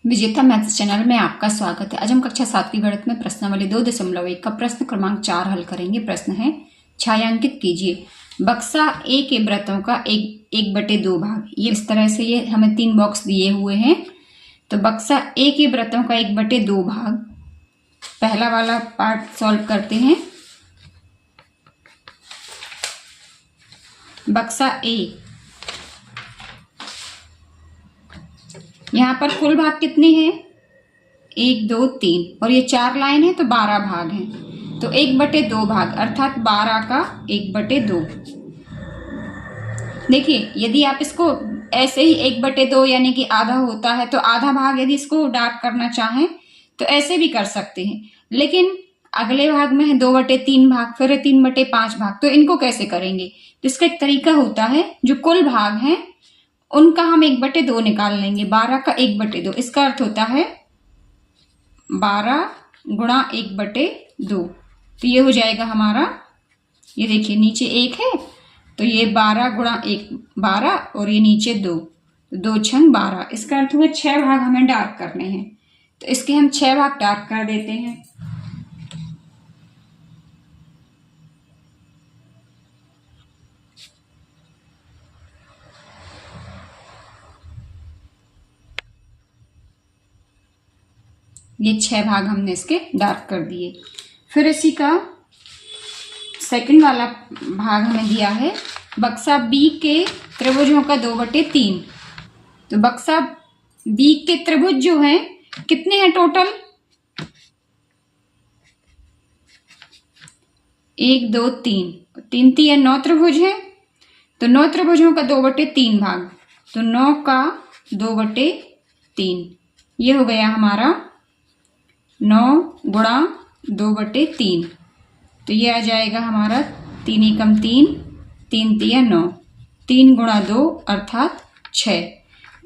विजेता maths channel में आपका स्वागत है। आज हम कक्षा 7 की गणित में प्रश्नावली 2.1 का प्रश्न क्रमांक 4 हल करेंगे। प्रश्न है, छायांकित कीजिए बक्सा ए के वृत्तों का 1/2 भाग। ये इस तरह से ये हमें 3 बॉक्स दिए हुए हैं। तो बक्सा ए के वृत्तों का 1/2 भाग, पहला वाला पार्ट सॉल्व करते हैं। बक्सा ए, यहाँ पर कुल भाग कितने हैं? 1 2 3 और ये 4 लाइन है तो 12 भाग हैं। तो 1/2 भाग अर्थात 12 का 1/2। देखिए, यदि आप इसको ऐसे ही 1/2 यानी कि आधा होता है तो आधा भाग यदि इसको डार्क करना चाहें तो ऐसे भी कर सकते हैं। लेकिन अगले भाग में है 2/3 भाग, फिर 3/5 भाग। तो इनको कैसे करेंगे? तो इसका एक तरीका होता है, जो कुल भाग हैं उनका हम 1/2 निकाल लेंगे। 12 का 1/2, इसका अर्थ होता है 12 गुणा 1/2। तो ये हो जाएगा हमारा, ये देखिए नीचे 1 है तो ये 12 गुणा 1 12 और ये नीचे 2, 2 छंग 12। इसका अर्थ हुआ 6 भाग हमें डार्क करने हैं। तो इसके हम 6 भाग डार्क कर देते हैं। ये 6 भाग हमने इसके डार्क कर दिए। फिर इसी का सेकंड वाला भाग हमें दिया है बक्सा बी के त्रिभुजों का 2/3। तो बक्सा बी के त्रिभुज जो हैं कितने हैं टोटल? 1 2 3 3 3 9 त्रिभुज है। तो 9 त्रिभुजों का 2/3 भाग, तो 9 का 2/3 ये हो गया हमारा 9 गुणा 2/3। तो ये आ जाएगा हमारा 3 एकम 3, 3 3 9, 3 गुणा 2 अर्थात 6।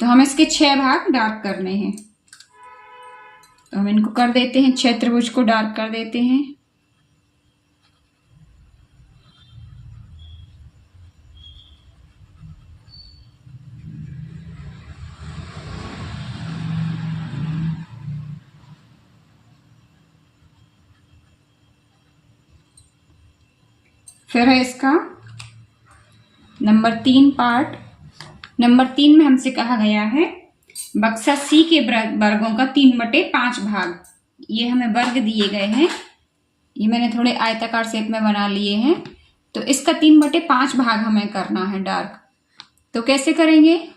तो हम इसके 6 भाग डार्क करने हैं। तो हम इनको कर देते हैं, 6 त्रिभुज को डार्क कर देते हैं। फिर है इसका नंबर 3 पार्ट। नंबर 3 में हमसे कहा गया है बक्सा सी के वर्गों का 3/5 भाग। ये हमें वर्ग दिए गए हैं, ये मैंने थोड़े आयताकार शेप में बना लिए हैं। तो इसका 3/5 भाग हमें करना है डार्क। तो कैसे करेंगे?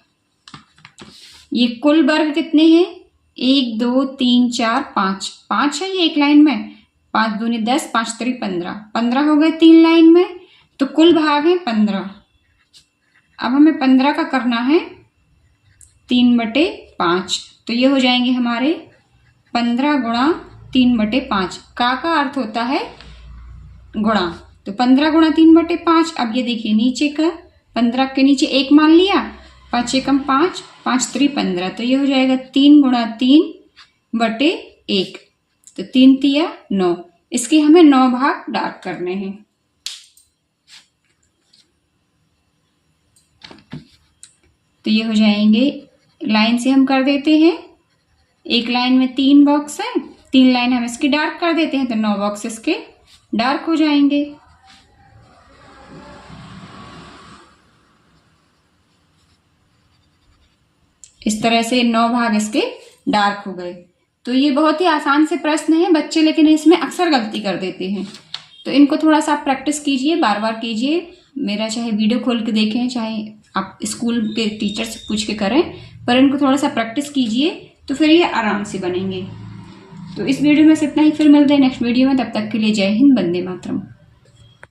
ये कुल वर्ग कितने हैं? 1 2 3 4 5 5 है ये एक लाइन में। 5 दूनी 10, 5 3 15, 15 हो गए 3 लाइन में। तो कुल भाग है 15। अब हमें 15 का करना है 3/5। तो ये हो जाएंगे हमारे 15 गुणा 3/5। का अर्थ होता है गुणा। तो 15 गुणा 3/5। अब ये देखिए नीचे का 15 के नीचे 1 मान लिया, 5 एकम 5, 5 3 15। तो ये हो जाएगा 3 गुणा 3/1। तो 3 3 9। इसके हमें 9 भाग डार्क करने हैं। तो ये हो जाएंगे, लाइन से हम कर देते हैं। एक लाइन में 3 बॉक्स हैं, 3 लाइन हम इसकी डार्क कर देते हैं तो 9 बॉक्स इसके डार्क हो जाएंगे। इस तरह से 9 भाग इसके डार्क हो गए। तो ये बहुत ही आसान से प्रश्न है बच्चे, लेकिन इसमें अक्सर गलती कर देते हैं। तो इनको थोड़ा सा प्रैक्टिस कीजिए, बार बार कीजिए। मेरा चाहे वीडियो खोल के देखें, चाहे आप स्कूल के टीचर से पूछ के करें, पर इनको थोड़ा सा प्रैक्टिस कीजिए तो फिर ये आराम से बनेंगे। तो इस वीडियो में से इतना ही, फिर मिलते हैं नेक्स्ट वीडियो में। तब तक के लिए जय हिंद, वंदे मातरम।